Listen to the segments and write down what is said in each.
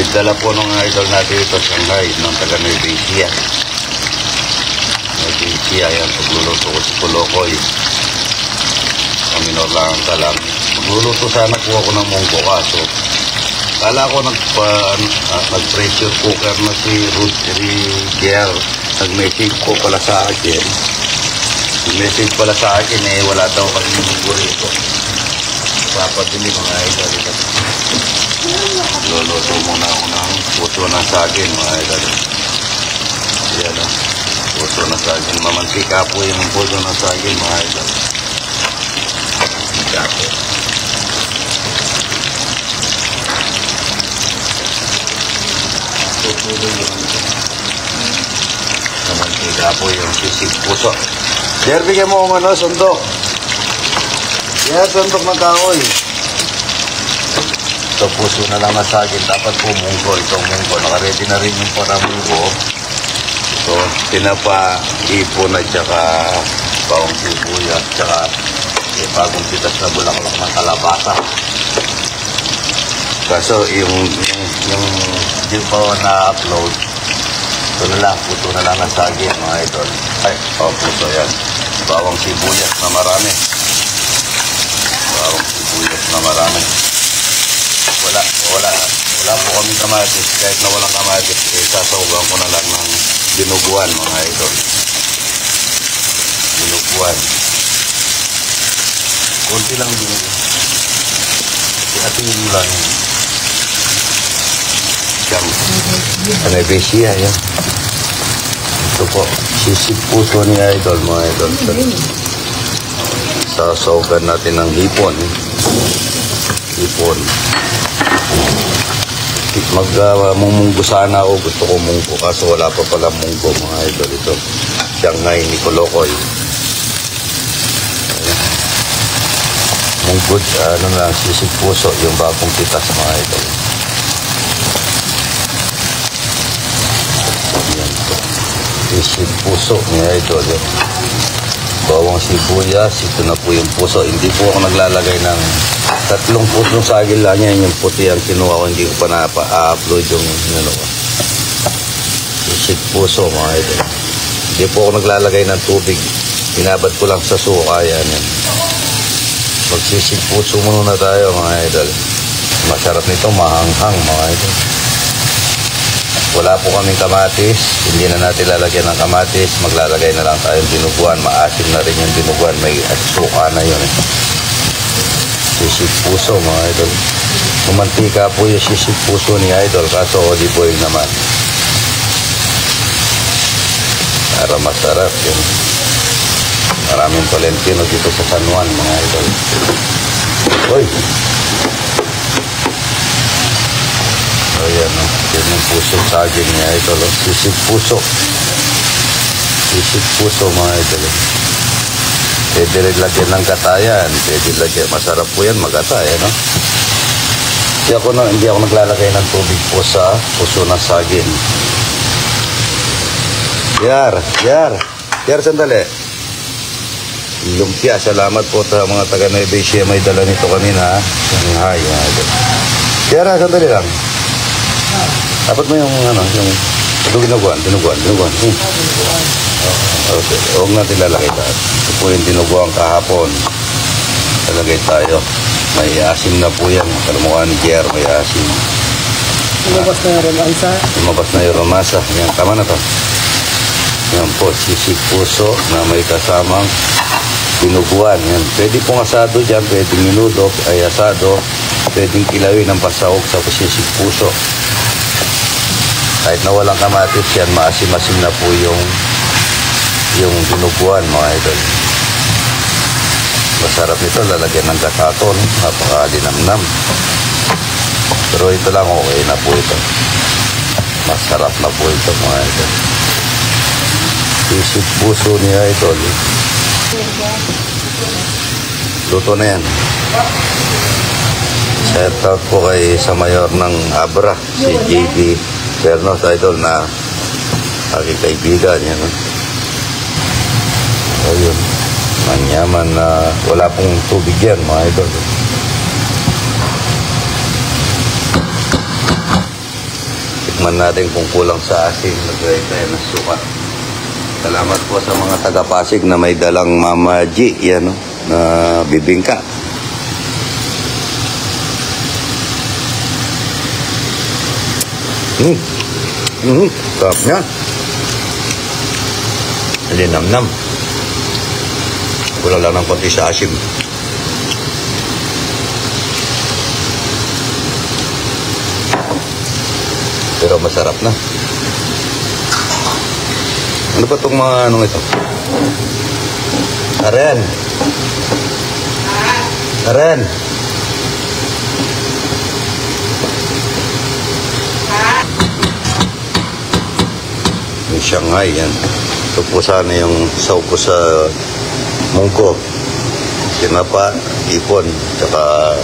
dala po ng idol natin ito Shanghai ng taga Nueva Ecija. Nueva Ecija, yan, pagluluto ko si Kulokoy. Kaminor lang ang talang. Magluluto sana po ako ng munggo kaso kala ko nag-pressure cooker na si Rudiger. Nag-message po pala sa akin. Nag-message pala sa akin wala daw kami munggo rito. Papadili mga idol ito. Luluto muna ako ng puso ng saging mga idol. Yan o. Puso ng saging. Mamantika po yung puso ng saging mga idol. Mantika po. Tutuloy yung mamantika po yung sisig puso. Sir, bigyan mo kung ano, sundok. Yan, sundok ng kahoy. Ito puso na lang sa akin. Dapat po munggo. Itong munggo. Nakaready na rin yung para munggo. Ito, tinapa, ipon at saka bawang sibuyas at saka bagong pitas na bulaklak ng kalabasa. Kaso yung di pa na-upload, ito na lang, puso na lang ng saging mga idol. Ay, puso yan. Bawang sibuyas na marami. Bawang sibuyas na marami. Wala po kami kamatis. Kahit na walang kamatis, sasawgan ko na lang ng dinuguan mga idol. Dinuguan. Kunti lang dinuguan. Atingin mo lang yun. Nueva Ecija, yan. Ito po, sisig puso ni idol mga idol. Sasawgan natin ng hipon. Hipon. Magmumunggo sana ako. Gusto ko munggo kaso wala pa pala munggo mga idol. Ito Shanghai ni Kulokoy. Munggo, ano lang, sisig puso yung bagong pitas mga idol. Yan po, sisig puso ni idol. Bawang sibuyas, ito na po yung puso. Hindi po ako naglalagay ng tatlong pusong saging lang yan. Yung puti ang kinuha ko, hindi ko pa na-upload yung sisig puso mga idol. Hindi po ako naglalagay ng tubig. Binabad ko lang sa suka yan. Magsisig puso muna tayo mga idol. Masarap nito, mahanghang mga idol. Wala po kaming kamatis. Hindi na natin lalagyan ng kamatis. Maglalagay na lang tayong dinuguan. Maasim na rin yung dinuguan. May suka na yun. Sisig puso mga idol. Mamantika po yung sisig puso ni idol. Kaso olive oil naman. Para masarap yun. Maraming Tolentino dito sa San Juan mga idol. Uy! Ayan o. Yan yung puso saging niya idol. Sisig puso. Sisig puso mga idol. Pwede rin lagyan ng gatayan. Pwede lagyan. Masarap po yan magatay. No? Hindi ako naglalagay ng tubig po sa puso ng saging. Yar, sandali. Lumpia, salamat po sa mga taga Nueva Ecija. May dala nito kanina. Shanghai mga idol. Yar, sandali lang. Dapat mo yung dinuguan. Okay, huwag natin lalagay tayo. Ito po yung dinuguan kahapon. Lalagay tayo. May asim na po yan. Kalumuhan ni Jer, may asim. Lumabas na yung romasa. Lumabas na yung romasa. Yan, tama na to. Yan po, sisig puso na may kasamang dinuguan. Yan. Pwede pong asado dyan, pwedeng minudo, ay asado. Pwedeng kilawin ng pasahog sa sisig puso. Kahit na walang kamatis yan, maasim-asim na po yung dinuguan mga idol. Masarap nito, lalagyan ng gataton, napakalinamnam. Pero ito lang, okay na po ito. Masarap na po ito mga idol. Sisig puso ni idol. Luto na yan. Shout out po kay sa mayor ng Abra, si JB Pernos idol na aking kaibigan yan. Ayun, manyaman na wala pong tubig yan mga idol. Tikman natin kung kulang sa asin. Lagay tayo ng suka. Salamat po sa mga taga-Pasig na may dalang Mama G. Yan, no? Na bibingka. Sarap niya. Linamnam. Kulang lang ng konti sa asim. Pero masarap na. Ano ba itong mga anong ito? Karen. Karen. Yung Shanghai yan. Ito po sana yung saw ko sa mungko. Sinapa, ipon, tsaka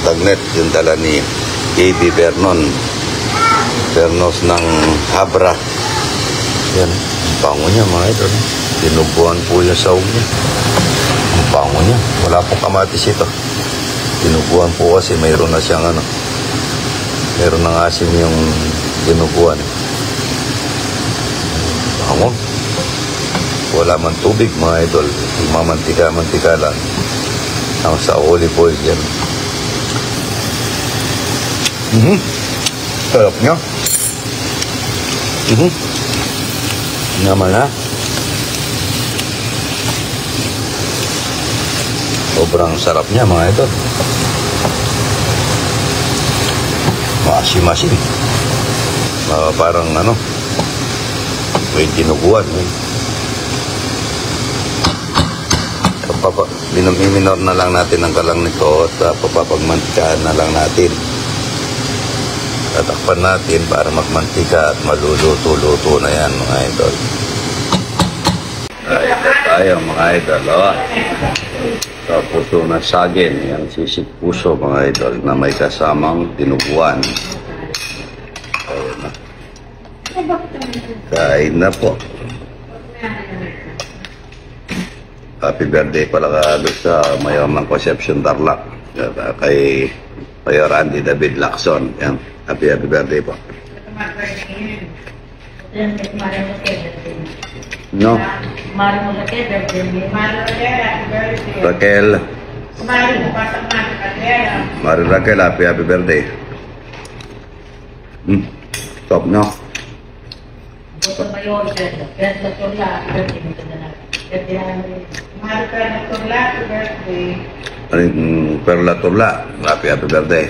tagnet yung dala ni A.B. Bernos ng Habra. Yan, ang bango niya mga idol. Tinubuan po yung saw niya. Ang bango niya. Wala pong kamatis ito. Tinubuan po kasi mayroon na siyang ano. Mayroon ng asim yung tinubuan. Bango. Wala man tubig mga idol. Mamantika lang. Ang sa olive oil yan. Sarap niya. Naman na. Sobrang sarap niya mga idol. Masim-masim. Parang ano, may tinuguan. Minor na lang natin ang kalang nito at papapagmantikahan na lang natin. Tatakpan natin para magmantika at maluluto-luto na yan mga idol. Ito tayo mga idol. Sa puso na saging. Yan sisig puso mga idol na may kasamang tinubuan. Ayun na. Kain na po. Happy birthday pala ka sa Mayamang Concepcion Tarlac. Kay Mayor Andy David Lacson. Yan. Happy birthday po. No? Raquel. Mari Raquel, happy birthday. Top, no? Perla Turla, happy birthday.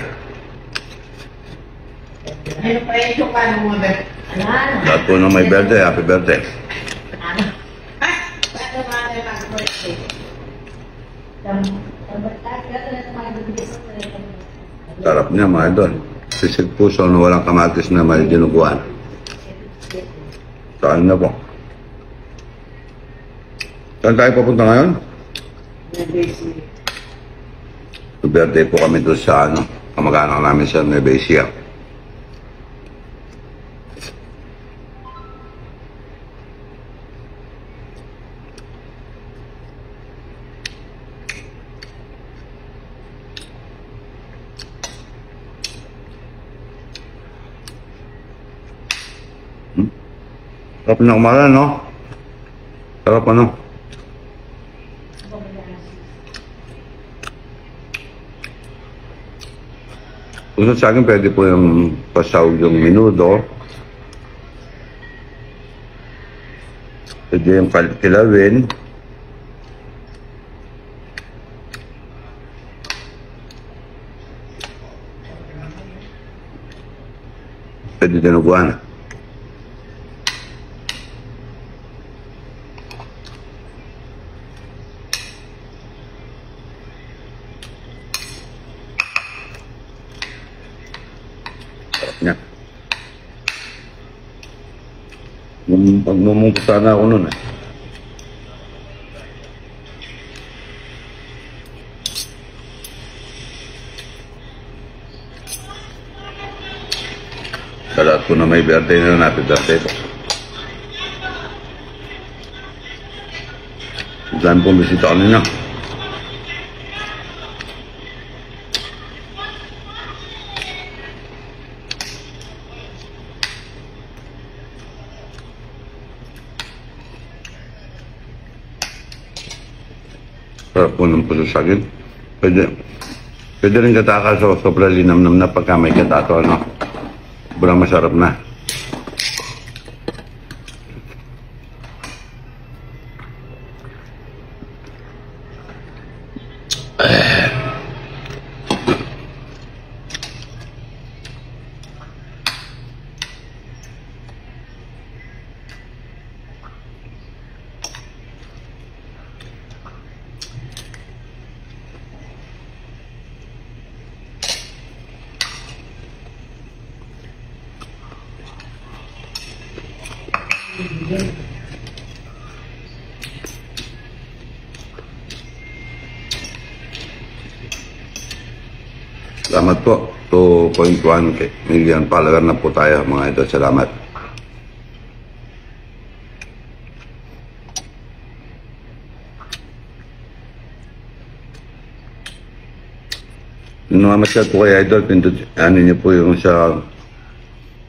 Lahat po na may birthday, happy birthday. Sarap niya mga idol. Sisig puso na walang kamatis na may dinuguan. Saan na po? Saan tayo papunta ngayon? Birthday po kami doon sa ano, kamag-anak namin sa Nueva Ecija. Sarap na kumalan, no? Sarap ano? Kung sa akin, pwede po yung pasaw yung menudo. Pwede yung kilawin. Pwede dinuguan. Niya. Pagmumungkot sana ako nun eh. Sa lahat ko na may birthday na happy birthday po. Dami pong bisita kanina. Sarap po ng puso saging. Pwede rin kataka sa sobrang linamnam na pagka may katato, ano. Sobrang masarap na. Salamat po. 2.1 million follower na po tayo mga idol. Salamat. Nung namasyal po kay idol, ano niyo po yung sa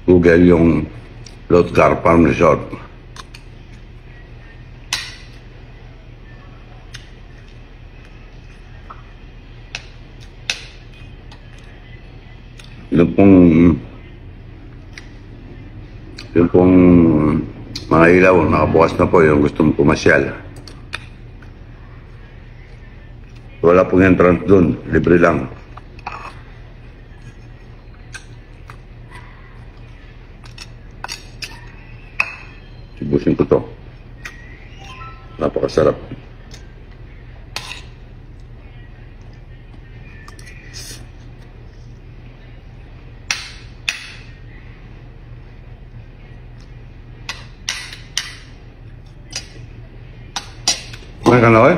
Google yung Lotgar Farm Resort. Yung pong mga ilaw, nakabukas na po yung gustong pumasyal. Wala pong entrance dun, libre lang. Sibusin ko to. Napakasarap. Kumain ka na, oy?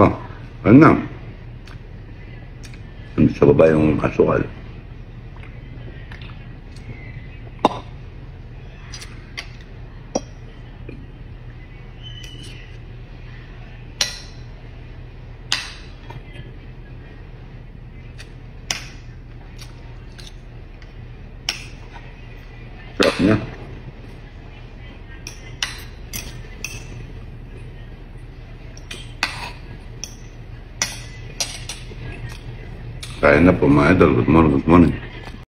Oh, ano na? Sa baba yung asukal. Sarap niya. Kain na po mga idol. Good morning, good morning.